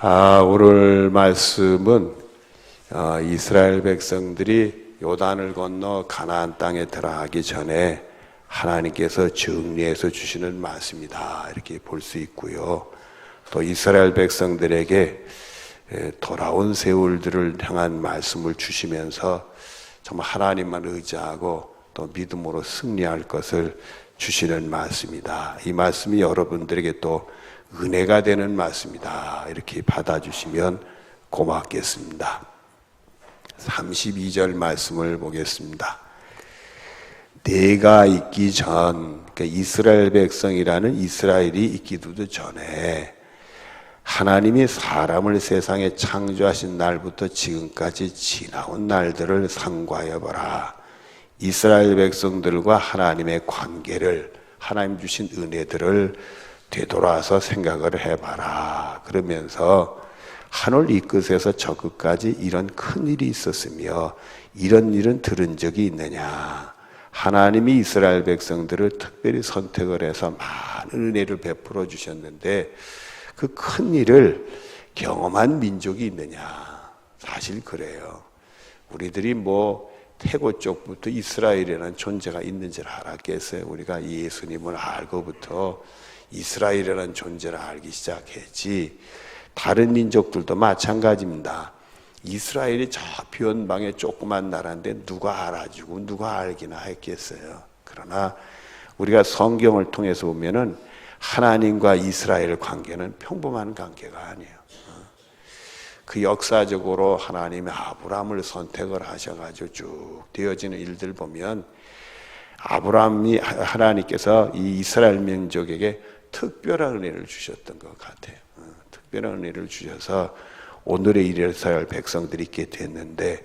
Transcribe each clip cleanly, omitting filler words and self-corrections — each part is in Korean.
오늘 말씀은 이스라엘 백성들이 요단을 건너 가나안 땅에 들어가기 전에 하나님께서 정리해서 주시는 말씀이다, 이렇게 볼 수 있고요. 또 이스라엘 백성들에게 돌아온 세월들을 향한 말씀을 주시면서 정말 하나님만 의지하고 또 믿음으로 승리할 것을 주시는 말씀이다. 이 말씀이 여러분들에게 또 은혜가 되는 말씀이다, 이렇게 받아주시면 고맙겠습니다. 32절 말씀을 보겠습니다. 내가 있기 전, 그러니까 이스라엘 백성이라는 이스라엘이 있기도 전에 하나님이 사람을 세상에 창조하신 날부터 지금까지 지나온 날들을 상고하여 보라. 이스라엘 백성들과 하나님의 관계를, 하나님 주신 은혜들을 되돌아서 생각을 해봐라. 그러면서 하늘 이 끝에서 저 끝까지 이런 큰 일이 있었으며 이런 일은 들은 적이 있느냐. 하나님이 이스라엘 백성들을 특별히 선택을 해서 많은 은혜를 베풀어 주셨는데 그 큰 일을 경험한 민족이 있느냐. 사실 그래요. 우리들이 태고 쪽부터 이스라엘이라는 존재가 있는 줄 알았겠어요? 우리가 예수님을 알고부터 이스라엘이라는 존재를 알기 시작했지. 다른 민족들도 마찬가지입니다. 이스라엘이 저 비원방의 조그만 나라인데 누가 알아주고 누가 알기나 했겠어요. 그러나 우리가 성경을 통해서 보면은 하나님과 이스라엘 관계는 평범한 관계가 아니에요. 그 역사적으로 하나님이 아브라함을 선택을 하셔가지고 쭉 되어지는 일들 보면 아브라함이 하나님께서 이 이스라엘 민족에게 특별한 은혜를 주셨던 것 같아요. 특별한 은혜를 주셔서 오늘의 이스라엘 백성들이 있게 됐는데,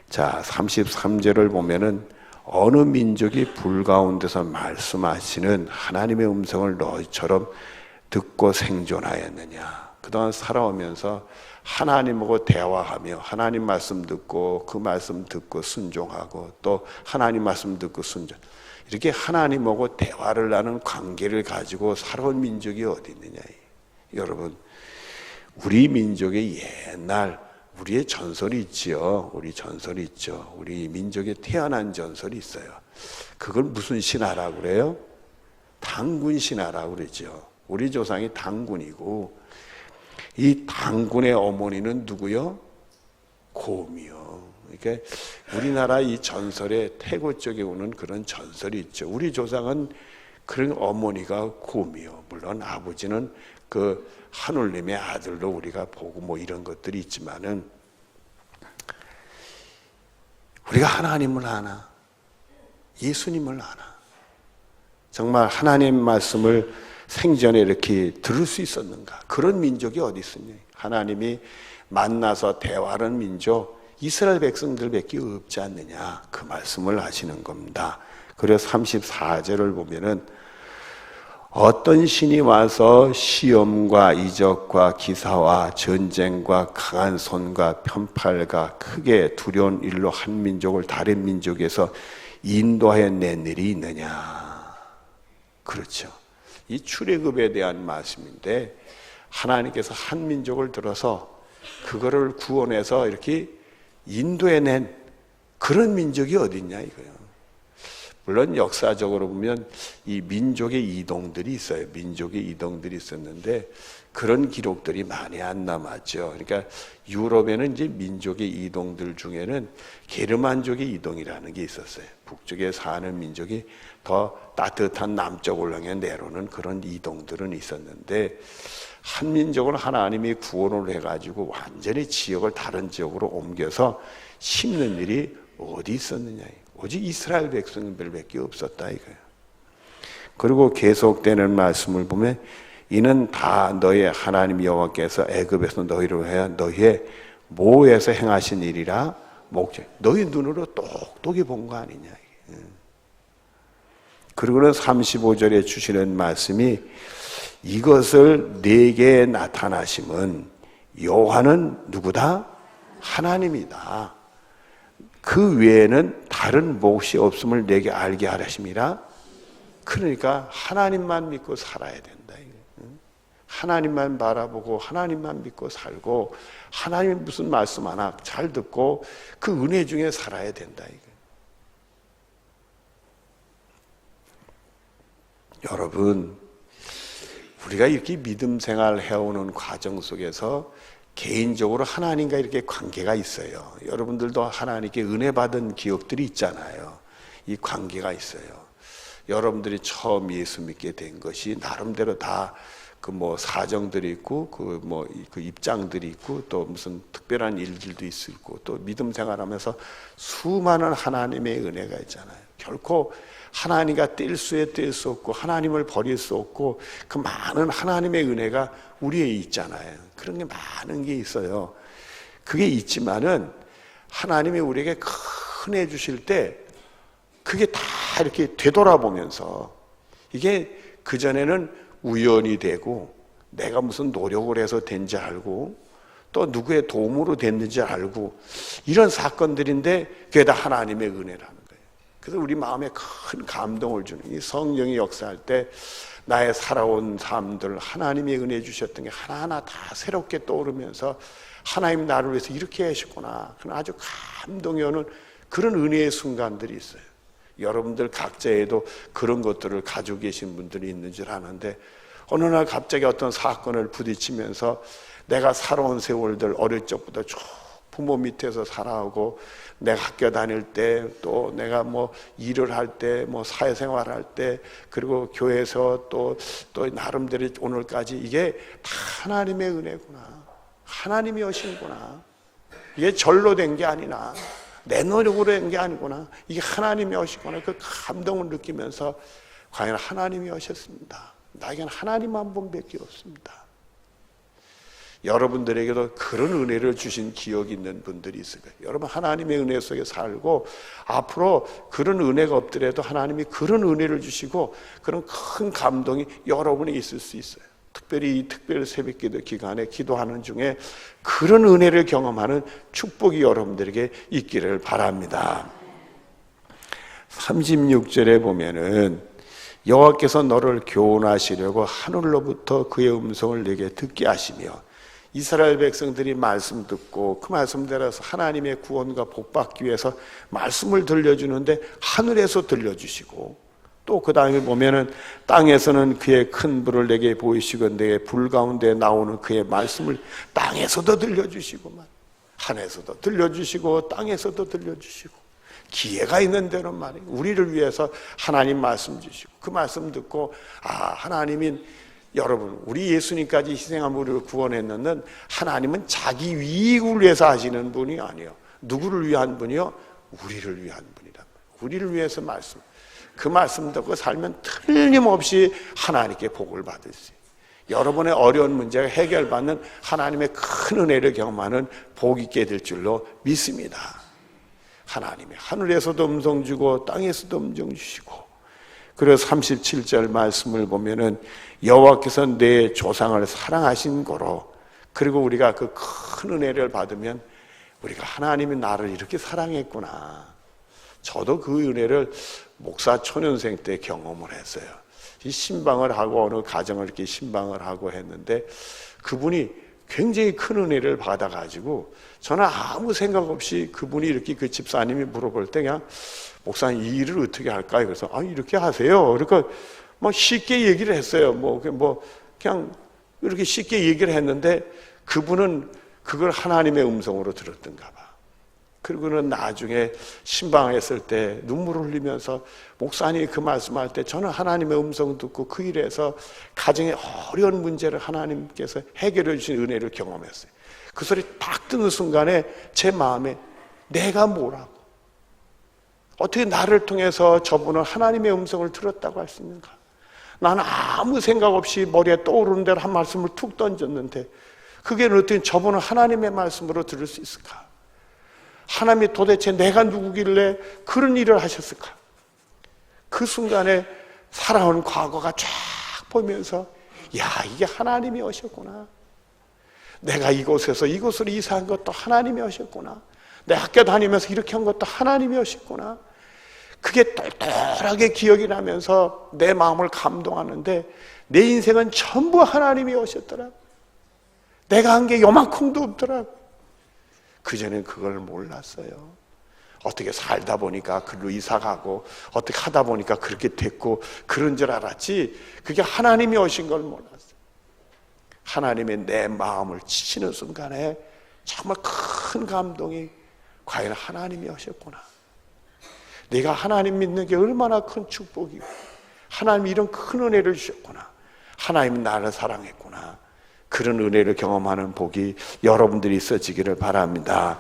자 33절을 보면은 어느 민족이 불 가운데서 말씀하시는 하나님의 음성을 너희처럼 듣고 생존하였느냐. 그동안 살아오면서 하나님하고 대화하며 하나님 말씀 듣고 그 말씀 듣고 순종하고 또 하나님 말씀 듣고 순종, 이렇게 하나님하고 대화를 나눈 관계를 가지고 살아온 민족이 어디 있느냐. 여러분, 우리 민족의 옛날 우리의 전설이 있지요. 우리 전설이 있죠. 우리 민족의 태어난 전설이 있어요. 그걸 무슨 신화라고 그래요? 당군 신화라고 그러죠. 우리 조상이 당군이고 이 당군의 어머니는 누구요? 곰이요. 그러니까 우리나라 이 전설에 태고 쪽에 오는 그런 전설이 있죠. 우리 조상은 그런 어머니가 곰이요. 물론 아버지는 그 하늘님의 아들로 우리가 보고 이런 것들이 있지만은 우리가 하나님을 아나? 예수님을 아나? 정말 하나님 말씀을 생전에 이렇게 들을 수 있었는가? 그런 민족이 어디 있으냐? 하나님이 만나서 대화하는 민족 이스라엘 백성들밖에 없지 않느냐? 그 말씀을 하시는 겁니다. 그래서 34절을 보면은 어떤 신이 와서 시험과 이적과 기사와 전쟁과 강한 손과 편팔과 크게 두려운 일로 한 민족을 다른 민족에서 인도하여 낸 일이 있느냐. 그렇죠. 이 출애굽에 대한 말씀인데 하나님께서 한 민족을 들어서 그거를 구원해서 이렇게 인도해낸 그런 민족이 어디 있냐 이거예요. 물론 역사적으로 보면 이 민족의 이동들이 있어요. 민족의 이동들이 있었는데 그런 기록들이 많이 안 남았죠. 그러니까 유럽에는 이제 민족의 이동들 중에는 게르만족의 이동이라는 게 있었어요. 북쪽에 사는 민족이 더 따뜻한 남쪽을 향해 내려오는 그런 이동들은 있었는데 한 민족을 하나님이 구원을 해가지고 완전히 지역을 다른 지역으로 옮겨서 심는 일이 어디 있었느냐. 오직 이스라엘 백성들밖에 없었다 이거예요. 그리고 계속되는 말씀을 보면 이는 다 너의 하나님 여호와께서 애굽에서 너희를 위하여 너희의 모에서 행하신 일이라 목적. 너희 눈으로 똑똑히 본 거 아니냐. 그리고는 35절에 주시는 말씀이 이것을 내게 나타나심은 여호와는 누구다? 하나님이다. 그 외에는 다른 몫이 없음을 내게 알게 하라심이라. 그러니까 하나님만 믿고 살아야 된다. 하나님만 바라보고 하나님만 믿고 살고 하나님이 무슨 말씀 하나 잘 듣고 그 은혜 중에 살아야 된다. 여러분, 우리가 이렇게 믿음 생활 해오는 과정 속에서 개인적으로 하나님과 이렇게 관계가 있어요. 여러분들도 하나님께 은혜 받은 기억들이 있잖아요. 이 관계가 있어요. 여러분들이 처음 예수 믿게 된 것이 나름대로 다 그 뭐 사정들이 있고 그 입장들이 있고 또 무슨 특별한 일들도 있고 또 믿음 생활하면서 수많은 하나님의 은혜가 있잖아요. 결코 하나님과 뗄 수 없고 하나님을 버릴 수 없고 그 많은 하나님의 은혜가 우리에 있잖아요. 그런 게 많은 게 있어요. 그게 있지만은 하나님이 우리에게 큰 애 주실 때 그게 다 이렇게 되돌아보면서 이게 그전에는 우연이 되고 내가 무슨 노력을 해서 된지 알고 또 누구의 도움으로 됐는지 알고 이런 사건들인데 그게 다 하나님의 은혜라는 거예요. 그래서 우리 마음에 큰 감동을 주는 이 성령이 역사할 때 나의 살아온 삶들 하나님의 은혜 주셨던 게 하나하나 다 새롭게 떠오르면서 하나님 나를 위해서 이렇게 하셨구나 그런 아주 감동이 오는 그런 은혜의 순간들이 있어요. 여러분들 각자에도 그런 것들을 가지고 계신 분들이 있는 줄 아는데 어느 날 갑자기 어떤 사건을 부딪히면서 내가 살아온 세월들 어릴 적부터 쭉 부모 밑에서 살아오고 내가 학교 다닐 때 또 내가 뭐 일을 할 때 뭐 사회생활 할 때 그리고 교회에서 또 나름대로 오늘까지 이게 다 하나님의 은혜구나. 하나님이 오신구나. 이게 절로 된 게 아니나 내 노력으로 된 게 아니구나. 이게 하나님이 오시구나. 그 감동을 느끼면서 과연 하나님이 오셨습니다. 나에게는 하나님 한 분밖에 없습니다. 여러분들에게도 그런 은혜를 주신 기억이 있는 분들이 있을 거예요. 여러분 하나님의 은혜 속에 살고 앞으로 그런 은혜가 없더라도 하나님이 그런 은혜를 주시고 그런 큰 감동이 여러분에 있을 수 있어요. 특별히 이 특별 새벽기도 기간에 기도하는 중에 그런 은혜를 경험하는 축복이 여러분들에게 있기를 바랍니다. 36절에 보면은 여호와께서 너를 교훈하시려고 하늘로부터 그의 음성을 내게 듣게 하시며 이스라엘 백성들이 말씀 듣고 그 말씀대로서 하나님의 구원과 복받기 위해서 말씀을 들려주는데 하늘에서 들려주시고 또 그 다음에 보면은 땅에서는 그의 큰 불을 내게 보이시고 내게 불 가운데 나오는 그의 말씀을 땅에서도 들려주시고 하늘에서도 들려주시고 땅에서도 들려주시고 기회가 있는 대로 말이에요. 우리를 위해서 하나님 말씀 주시고 그 말씀 듣고 하나님인 여러분 우리 예수님까지 희생한 우리를 구원했는 하나님은 자기 이익을 위해서 하시는 분이 아니에요. 누구를 위한 분이요? 우리를 위한 분이란 말이에요. 우리를 위해서 말씀 그 말씀 듣고 살면 틀림없이 하나님께 복을 받을 수 있어요. 여러분의 어려운 문제가 해결받는 하나님의 큰 은혜를 경험하는 복 있게 될 줄로 믿습니다. 하나님이 하늘에서도 음성 주고 땅에서도 음성 주시고 그래서 37절 말씀을 보면은 여호와께서 내 조상을 사랑하신 거로 그리고 우리가 그 큰 은혜를 받으면 우리가 하나님이 나를 이렇게 사랑했구나. 저도 그 은혜를 목사 초년생 때 경험을 했어요. 이 신방을 하고 어느 가정을 이렇게 신방을 하고 했는데 그분이 굉장히 큰 은혜를 받아가지고 저는 아무 생각 없이 그분이 이렇게 그 집사님이 물어볼 때 그냥 목사님 이 일을 어떻게 할까요? 그래서 이렇게 하세요. 그러니까 뭐 쉽게 얘기를 했어요. 그냥 이렇게 쉽게 얘기를 했는데 그분은 그걸 하나님의 음성으로 들었던가 봐. 그리고는 나중에 신방했을 때 눈물을 흘리면서 목사님이 그 말씀할 때 저는 하나님의 음성 듣고 그 일에서 가정의 어려운 문제를 하나님께서 해결해 주신 은혜를 경험했어요. 그 소리 딱 듣는 순간에 제 마음에 내가 뭐라고 어떻게 나를 통해서 저분은 하나님의 음성을 들었다고 할 수 있는가? 나는 아무 생각 없이 머리에 떠오르는 대로 한 말씀을 툭 던졌는데 그게 어떻게 저분은 하나님의 말씀으로 들을 수 있을까? 하나님이 도대체 내가 누구길래 그런 일을 하셨을까? 그 순간에 살아온 과거가 쫙 보면서 이게 하나님이 오셨구나. 내가 이곳에서 이곳으로 이사한 것도 하나님이 오셨구나. 내 학교 다니면서 이렇게 한 것도 하나님이 오셨구나. 그게 똘똘하게 기억이 나면서 내 마음을 감동하는데 내 인생은 전부 하나님이 오셨더라. 내가 한 게 요만큼도 없더라. 그전엔 그걸 몰랐어요. 어떻게 살다 보니까 글로 이사가고 어떻게 하다 보니까 그렇게 됐고 그런 줄 알았지, 그게 하나님이 오신 걸 몰랐어요. 하나님의 내 마음을 치시는 순간에 정말 큰 감동이, 과연 하나님이 오셨구나. 내가 하나님 믿는 게 얼마나 큰 축복이고, 하나님이 이런 큰 은혜를 주셨구나. 하나님은 나를 사랑했구나. 그런 은혜를 경험하는 복이 여러분들이 있어지기를 바랍니다.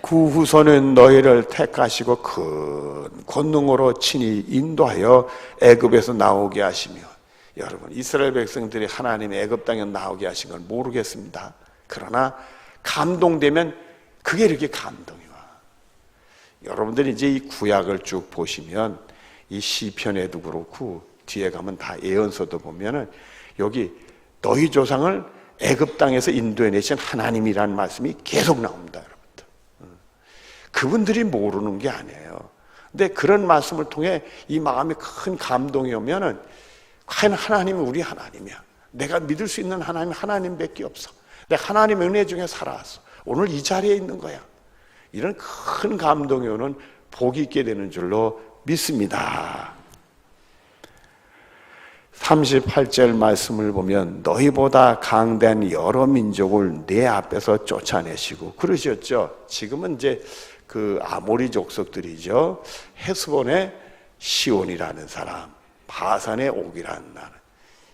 그 후손은 너희를 택하시고 큰 권능으로 친히 인도하여 애굽에서 나오게 하시며, 여러분, 이스라엘 백성들이 하나님의 애굽 땅에 나오게 하신 걸 모르겠습니다. 그러나 감동되면 그게 이렇게 감동이 와. 여러분들이 이제 이 구약을 쭉 보시면 이 시편에도 그렇고 뒤에 가면 다 예언서도 보면은 여기 너희 조상을 애굽 땅에서 인도해내신 하나님이라는 말씀이 계속 나옵니다, 여러분들. 그분들이 모르는 게 아니에요. 근데 그런 말씀을 통해 이 마음에 큰 감동이 오면은, 과연 하나님은 우리 하나님이야. 내가 믿을 수 있는 하나님은 하나님밖에 없어. 내가 하나님의 은혜 중에 살아왔어. 오늘 이 자리에 있는 거야. 이런 큰 감동이 오는 복이 있게 되는 줄로 믿습니다. 38절 말씀을 보면 너희보다 강대한 여러 민족을 내 앞에서 쫓아내시고 그러셨죠. 지금은 이제 그 아모리 족속들이죠. 헤스본의 시온이라는 사람, 바산의 옥이라는 나라.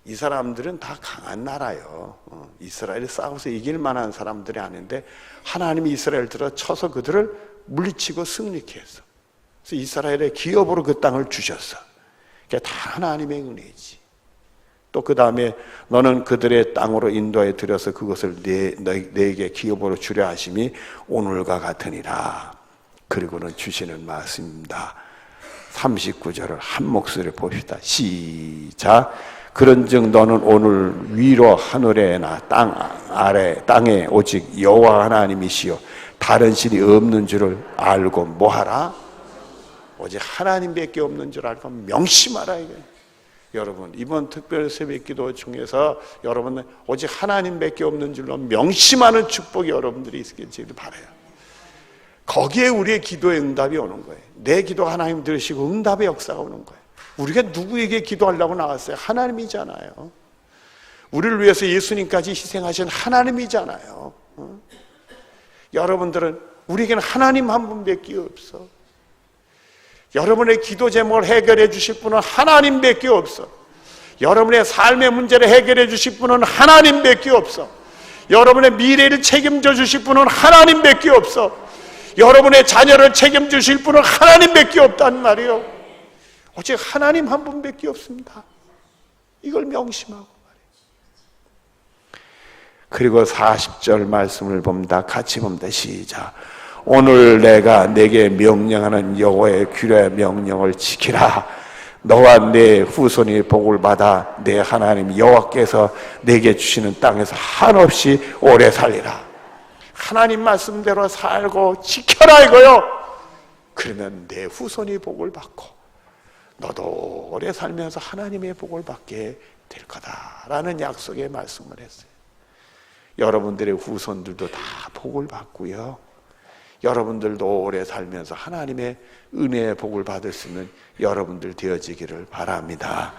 이 사람들은 다 강한 나라예요. 이스라엘이 싸워서 이길 만한 사람들이 아닌데 하나님이 이스라엘 들어 쳐서 그들을 물리치고 승리케 했어. 그래서 이스라엘의 기업으로 그 땅을 주셨어. 그게 다 하나님의 은혜지. 또 그 다음에 너는 그들의 땅으로 인도해 들여서 그것을 내게 기업으로 주려 하심이 오늘과 같으니라. 그리고는 주시는 말씀입니다. 39절을 한 목소리로 봅시다. 시작. 그런즉 너는 오늘 위로 하늘에나 땅 아래 땅에 오직 여호와 하나님이시요 다른 신이 없는 줄을 알고 뭐하라? 오직 하나님밖에 없는 줄 알고 명심하라 이거예요. 여러분, 이번 특별 새벽기도 중에서 여러분은 오직 하나님밖에 없는 줄로 명심하는 축복이 여러분들이 있기를 바라요. 거기에 우리의 기도의 응답이 오는 거예요. 내 기도 하나님 들으시고 응답의 역사가 오는 거예요. 우리가 누구에게 기도하려고 나왔어요? 하나님이잖아요. 우리를 위해서 예수님까지 희생하신 하나님이잖아요. 여러분들은, 우리에게는 하나님 한 분밖에 없어. 여러분의 기도 제목을 해결해 주실 분은 하나님밖에 없어. 여러분의 삶의 문제를 해결해 주실 분은 하나님밖에 없어. 여러분의 미래를 책임져 주실 분은 하나님밖에 없어. 여러분의 자녀를 책임지실 분은 하나님밖에 없단 말이에요. 오직 하나님 한 분밖에 없습니다. 이걸 명심하고 말이에요. 그리고 40절 말씀을 봅니다. 같이 봅니다. 시작. 오늘 내가 내게 명령하는 여호와의 규례 명령을 지키라. 너와 내 후손이 복을 받아 내 하나님 여호와께서 내게 주시는 땅에서 한없이 오래 살리라. 하나님 말씀대로 살고 지켜라 이거요. 그러면 내 후손이 복을 받고 너도 오래 살면서 하나님의 복을 받게 될 거다라는 약속의 말씀을 했어요. 여러분들의 후손들도 다 복을 받고요. 여러분들도 오래 살면서 하나님의 은혜의 복을 받을 수 있는 여러분들 되어지기를 바랍니다.